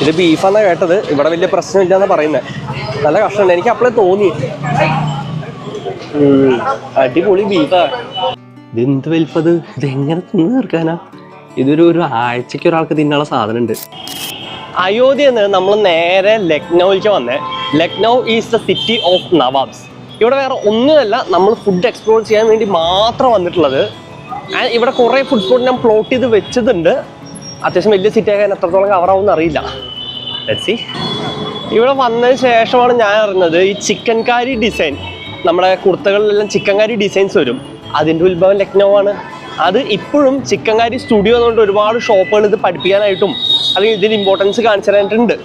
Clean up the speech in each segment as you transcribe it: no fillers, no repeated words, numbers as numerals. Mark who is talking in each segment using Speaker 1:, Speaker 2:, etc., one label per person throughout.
Speaker 1: ഇത് ബീഫാന്നാണ് കേട്ടത്. ഇവിടെ വലിയ പ്രശ്നമില്ലാന്നാണ് പറയുന്നത്. നല്ല കഷ്ടമുണ്ട്. എനിക്ക് അപ്പോഴേ തോന്നി അടിപൊളി ബീഫാ. ഇതെന്ത് വലിപ്പത്, ഇതെങ്ങനെ തിന്ന് തീർക്കാനാ? ഇതൊരു ആഴ്ചക്ക് ഒരാൾക്ക് തിന്നാനുള്ള സാധനം ഉണ്ട്. അയോധ്യയിൽ നിന്ന് നമ്മൾ നേരെ ലക്നൌവിലേക്ക് വന്നേ. Lucknow is the city of nawabs. ഇവിടെ വേറെ ഒന്നുമല്ല, നമ്മൾ ഫുഡ് എക്സ്പ്ലോർ ചെയ്യാൻ വേണ്ടി മാത്രം വന്നിട്ടുള്ളത്. ആൻഡ് ഇവിടെ കുറേ ഫുഡ് സ്പോട്ട് ഞാൻ പ്ലോട്ട് ചെയ്ത് വെച്ചതുണ്ട്. അത്യാവശ്യം വലിയ സിറ്റി ആകാൻ എത്രത്തോളം കവറാവുമെന്ന് അറിയില്ല. Let's see. ഇവിടെ വന്നതിന് ശേഷമാണ് ഞാൻ അറിഞ്ഞത് ഈ ചിക്കൻ കാരി ഡിസൈൻ, നമ്മുടെ കുർത്തകളിലെല്ലാം ചിക്കൻ കാരി ഡിസൈൻസ് വരും. അതിൻ്റെ ഉത്ഭവം ലക്നൗ ആണ്. അത് ഇപ്പോഴും ചിക്കൻ കാരി സ്റ്റുഡിയോ എന്നുകൊണ്ട് ഒരുപാട് ഷോപ്പുകൾ ഇത് പഠിപ്പിക്കാനായിട്ടും അല്ലെങ്കിൽ ഇതിന് ഇമ്പോർട്ടൻസ് കാണിച്ചു തരാനായിട്ടുണ്ട്.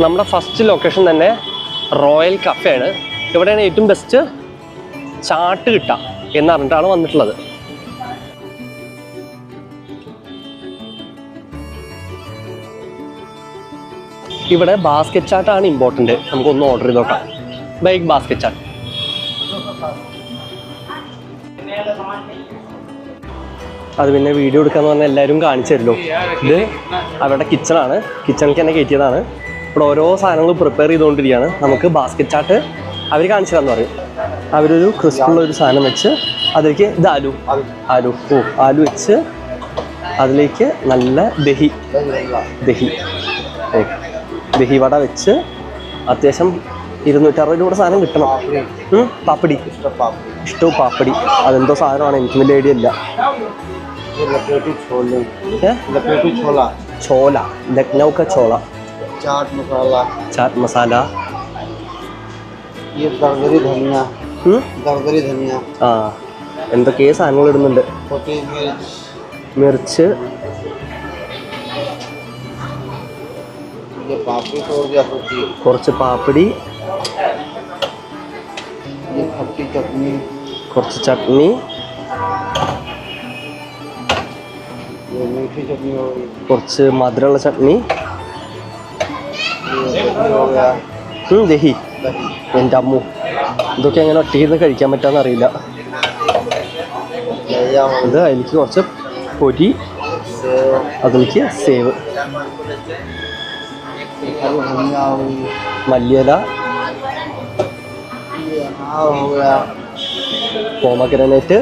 Speaker 1: നമ്മുടെ ഫസ്റ്റ് ലൊക്കേഷൻ തന്നെ റോയൽ കഫേ ആണ്. ഇവിടെയാണ് ഏറ്റവും ബെസ്റ്റ് ചാട്ട് കിട്ടുക എന്ന് പറഞ്ഞിട്ടാണ് വന്നിട്ടുള്ളത്. ഇവിടെ ബാസ്കറ്റ് ചാട്ടാണ് ഇമ്പോർട്ടൻറ്റ്. നമുക്കൊന്ന് ഓർഡർ ചെയ്ത് നോക്കാം. Bike basket chaat. അത് പിന്നെ വീഡിയോ എടുക്കാന്ന് പറഞ്ഞാൽ എല്ലാവരും കാണിച്ചു തരുമല്ലോ. ഇത് അവരുടെ കിച്ചണാണ്. കിച്ചണിലേക്ക് തന്നെ കയറ്റിയതാണ്. ഇവിടെ ഓരോ സാധനങ്ങൾ പ്രിപ്പയർ ചെയ്തുകൊണ്ടിരിക്കുകയാണ്. നമുക്ക് ബാസ്കറ്റ് ചാട്ട് അവർ കാണിച്ചു തരാമെന്ന് പറയും. അവരൊരു ക്രിസ്പുള്ള ഒരു സാധനം വെച്ച് അതിലേക്ക് ഇത് ആലു വെച്ച് അതിലേക്ക് നല്ല ദഹി വട വെച്ച് അത്യാവശ്യം 260 രൂപയുടെ സാധനം കിട്ടണം. പാപ്പടി, ഇഷ്ടവും പാപ്പടി. അതെന്തോ സാധനമാണ്, എനിക്ക് വലിയ ഐഡിയ ഇല്ല. ചോല, ലക്നൗ കാ ചോല, ചാറ്റ് മസാല, ആ എന്തൊക്കെയോ സാധനങ്ങൾ ഇടുന്നുണ്ട്. മിർച്ച്, കുറച്ച് പാപ്പടി, കുറച്ച് ചട്നി, കുറച്ച് മധുരമുള്ള ചട്നി, ദഹി. എൻ്റെ അമ്മു, ഇതൊക്കെ എങ്ങനെ ഒറ്റയ്ക്ക് കഴിക്കാൻ പറ്റാന്ന് അറിയില്ല. ഇത് അതിലേക്ക് കുറച്ച് പൊരി, അതിലേക്ക് സേവ്, മല്ലിയില, പോമഗ്രനേറ്റ്,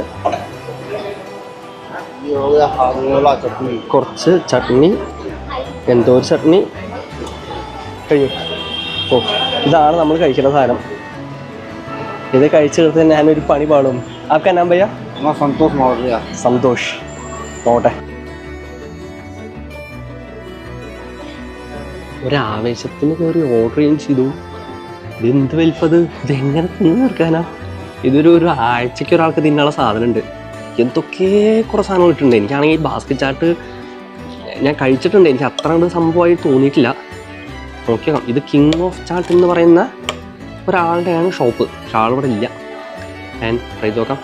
Speaker 1: കുറച്ച് ചട്നി, എന്തോ ഒരു ചട്നി കഴിയും. ഓ, ഇതാണ് നമ്മൾ കഴിക്കുന്ന സാധനം. ഇത് കഴിച്ചു തീർത്ത് ഞാനൊരു പണി പാടും. ആർക്കാ നാം ഭയ്യ? സന്തോഷ്. നോട്ടെ, ഒരാവേശത്തിന് കയറി ഓർഡർ ചെയ്യുകയും ചെയ്തു. ഇതെന്ത് വലിപ്പത്, ഇതെങ്ങനെ തിന്ന് തീർക്കാനാ? ഇതൊരു ആഴ്ചക്ക് ഒരാൾക്ക് തിന്നാനുള്ള സാധനം ഉണ്ട്. എന്തൊക്കെ കുറേ സാധനങ്ങൾ ഇട്ടിട്ടുണ്ട്. എനിക്കാണെങ്കിൽ ബാസ്കറ്റ് ചാട്ട് ഞാൻ കഴിച്ചിട്ടുണ്ട്. എനിക്ക് അത്ര കണ്ട് സംഭവമായി തോന്നിയിട്ടില്ല. നോക്കിയാൽ ഇത് കിങ് ഓഫ് ചാട്ട് എന്ന് പറയുന്ന ഒരാളുടെയാണ് ഷോപ്പ്. പക്ഷെ ആളിവിടെ ഇല്ല. ഞാൻ ട്രൈ ചെയ്ത് നോക്കാം.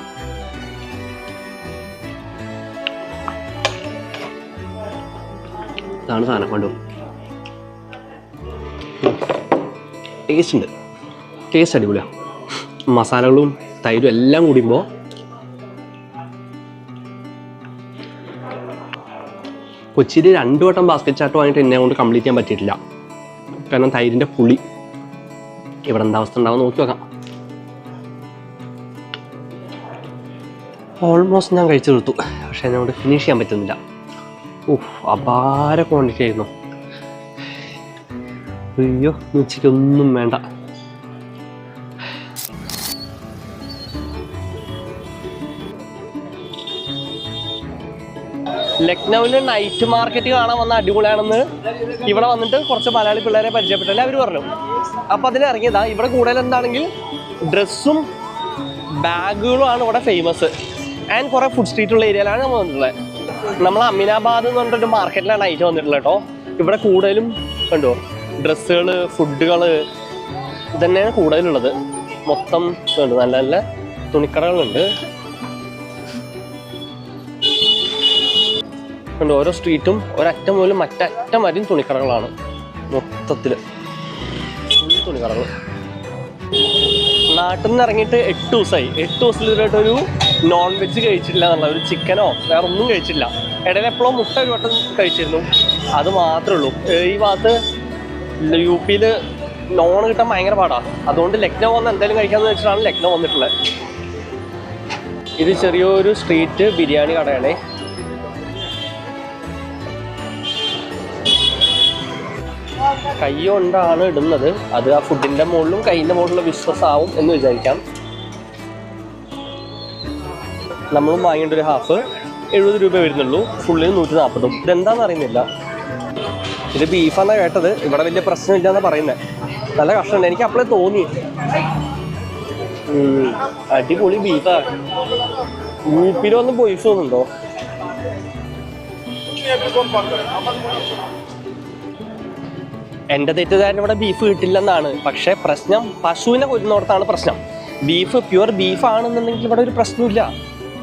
Speaker 1: ഇതാണ് സാധനം. കണ്ടു, ടേസ്റ്റ് ഉണ്ട്. ടേസ്റ്റ് അടിപൊളിയാണ്. മസാലകളും തൈരും എല്ലാം കൂടിയുമ്പോൾ കൊച്ചിയിൽ 2 വട്ടം ബാസ്കറ്റ് ചാട്ട് വാങ്ങിയിട്ട് എന്നെ കൊണ്ട് കംപ്ലീറ്റ് ചെയ്യാൻ പറ്റിയിട്ടില്ല. കാരണം തൈരിൻ്റെ പുളി. ഇവിടെ എന്താ അവസ്ഥ ഉണ്ടാവും നോക്കി നോക്കാം. ഓൾമോസ്റ്റ് ഞാൻ കഴിച്ചു തീർത്തു. പക്ഷെ എന്നോട് ഫിനിഷ് ചെയ്യാൻ പറ്റുന്നില്ല. അപാര ക്വാണ്ടിറ്റി ആയിരുന്നു. അയ്യോ, ഉച്ചയ്ക്കൊന്നും വേണ്ട. ലക്നൌവിൽ നൈറ്റ് മാർക്കറ്റ് കാണാൻ വന്ന അടിപൊളിയാണെന്ന് ഇവിടെ വന്നിട്ട് കുറച്ച് മലയാളി പിള്ളേരെ പരിചയപ്പെട്ടല്ലേ അവർ പറഞ്ഞു. അപ്പം അതിന് ഇറങ്ങിയതാ. ഇവിടെ കൂടുതൽ എന്താണെങ്കിൽ ഡ്രസ്സും ബാഗുകളുമാണ് ഇവിടെ ഫേമസ്. ആൻഡ് കുറേ ഫുഡ് സ്ട്രീറ്റുള്ള ഏരിയയിലാണ് നമ്മൾ വന്നിട്ടുള്ളത്. നമ്മൾ അമീനാബാദ് എന്ന് പറഞ്ഞിട്ടൊരു മാർക്കറ്റിലാണ് നൈറ്റ് വന്നിട്ടുള്ളത് കേട്ടോ. ഇവിടെ കൂടുതലും കണ്ടോ ഡ്രസ്സുകൾ, ഫുഡുകൾ ഇതന്നെയാണ് കൂടുതലുള്ളത്. മൊത്തം ഉണ്ട്, നല്ല നല്ല തുണിക്കടകളുണ്ട്. കണ്ടോ, ഓരോ സ്ട്രീറ്റും ഒരറ്റം പോലും മറ്ററ്റം വരെയും തുണിക്കടകളാണ്. മൊത്തത്തിൽ ഫുൾ തുണിക്കടകൾ. നാട്ടിൽ നിന്ന് ഇറങ്ങിയിട്ട് 8 ദിവസമായി. 8 ദിവസത്തിലൊരു നോൺ വെജ് കഴിച്ചിട്ടില്ല എന്നുള്ള, ഒരു ചിക്കനോ വേറെ ഒന്നും കഴിച്ചില്ല. ഇടയിൽ എപ്പോഴും മുട്ട ഒരു വട്ടം കഴിച്ചിരുന്നു. അത് മാത്രമേ ഉള്ളൂ. ഈ ഭാഗത്ത് UP-ൽ നോൺ കിട്ടാൻ ഭയങ്കര പാടാണ്. അതുകൊണ്ട് ലക്നൗ വന്ന് എന്തായാലും കഴിക്കാമെന്ന് വെച്ചിട്ടാണ് ലക്നൗ വന്നിട്ടുള്ളത്. ഇത് ചെറിയൊരു സ്ട്രീറ്റ് ബിരിയാണി കടയാണേ. കൈ കൊണ്ടാണ് ഇടുന്നത്. അത് ആ ഫുഡിൻ്റെ മുകളിലും കൈയിൻ്റെ മുകളിലുള്ള വിശ്വാസമാവും എന്ന് വിചാരിക്കാം. നമ്മളും വാങ്ങിയിട്ട് ഒരു ഹാഫ് 70 രൂപ വരുന്നുള്ളൂ, ഫുള്ളിന് 140. ഇതെന്താണെന്ന് അറിയുന്നില്ല. ഇത് ബീഫാണെന്നാണ് കേട്ടത്. ഇവിടെ വലിയ പ്രശ്നമില്ല എന്നാണ് പറയുന്നത്. നല്ല കഷ്ടമുണ്ട്. എനിക്ക് അപ്പോഴേ തോന്നി അടിപൊളി ബീഫാ. UP-ലൊന്നും ബീഫ് തോന്നുന്നുണ്ടോ? എൻ്റെ തെറ്റുകാരൻ ഇവിടെ ബീഫ് കിട്ടില്ലെന്നാണ്. പക്ഷേ പ്രശ്നം പശുവിനെ കൊല്ലുന്നിടത്താണ് പ്രശ്നം. ബീഫ് പ്യുവർ ബീഫാണെന്നുണ്ടെങ്കിൽ ഇവിടെ ഒരു പ്രശ്നമില്ല.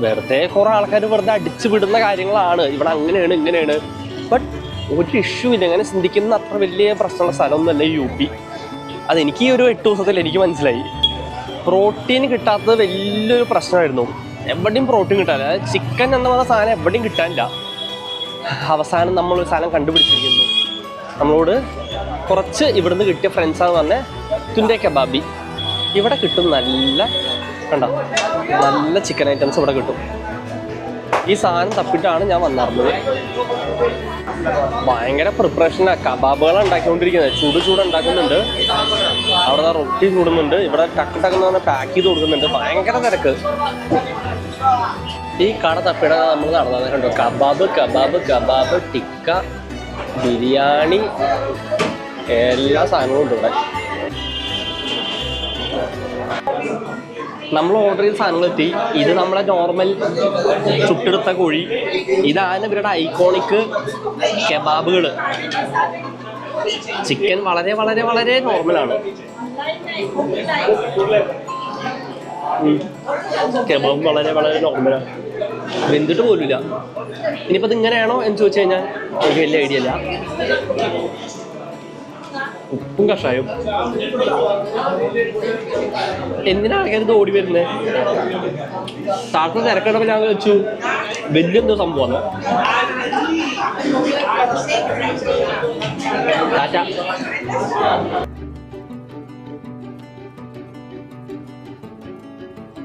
Speaker 1: വെറുതെ കുറേ ആൾക്കാർ വെറുതെ അടിച്ചു വിടുന്ന കാര്യങ്ങളാണ്. ഇവിടെ അങ്ങനെയാണ് ഇങ്ങനെയാണ്. ബട്ട് ഒരു ഇഷ്യൂ ഇല്ല. അങ്ങനെ ചിന്തിക്കുന്ന അത്ര വലിയ പ്രശ്നമുള്ള സ്ഥലമൊന്നുമല്ല UP. അതെനിക്ക് ഈ ഒരു 8 ദിവസത്തിൽ എനിക്ക് മനസ്സിലായി. പ്രോട്ടീൻ കിട്ടാത്തത് വലിയൊരു പ്രശ്നമായിരുന്നു. എവിടെയും പ്രോട്ടീൻ കിട്ടാനില്ല. അതായത് ചിക്കൻ എന്ന് പറഞ്ഞ സാധനം എവിടെയും കിട്ടാനില്ല. അവസാനം നമ്മളൊരു സാധനം കണ്ടുപിടിച്ചിരിക്കുന്നു. നമ്മളോട് കുറച്ച് ഇവിടുന്ന് കിട്ടിയ ഫ്രണ്ട്സാന്ന് പറഞ്ഞ തുൻ്റെ കബാബി. ഇവിടെ കിട്ടും നല്ല നല്ല ചിക്കൻ ഐറ്റംസ് ഇവിടെ കിട്ടും. ഈ സാധനം തപ്പിട്ടാണ് ഞാൻ വന്നിരുന്നത്. ഭയങ്കര പ്രിപ്പറേഷനാണ്. കബാബുകൾ ഉണ്ടാക്കിക്കൊണ്ടിരിക്കുന്നത്. ചൂട് ഉണ്ടാക്കുന്നുണ്ട്. അവിടെ റൊട്ടി ചൂടുന്നുണ്ട്. ഇവിടെ ടക്ക് പറഞ്ഞാൽ പാക്ക് ചെയ്ത് കൊടുക്കുന്നുണ്ട്. ഭയങ്കര തിരക്ക്. ഈ കട തപ്പിയുടെ നമ്മൾ നടന്നത് കണ്ടോ. കബാബ് ടിക്ക ബിരിയാണി എല്ലാ സാധനവും ഉണ്ട് ഇവിടെ. നമ്മൾ ഓർഡർ ചെയ്ത സാധനങ്ങൾ എത്തി. ഇത് നമ്മളെ നോർമൽ ചുട്ടെടുത്ത കോഴി. ഇതാണ് ഇവരുടെ ഐക്കോണിക് കബാബുകൾ. ചിക്കൻ വളരെ വളരെ വളരെ നോർമലാണ്. കബാബ് വളരെ വളരെ നോർമലാണ്. വെന്തിട്ട് പോലുമില്ല. ഇനിയിപ്പോൾ ഇത് ഇങ്ങനെയാണോ എന്ന് ചോദിച്ചു കഴിഞ്ഞാൽ എനിക്ക് വലിയ ഐഡിയ ഇല്ല. ഉപ്പും കഷായം. എന്തിനാ ആൾക്കാർ ഇത് ഓടി വരുന്നത്? താഴത്തെ തിരക്കടപ്പോൾ ഞാൻ വെച്ചു വലിയെന്തോ സംഭവമാണ്. ടാറ്റ.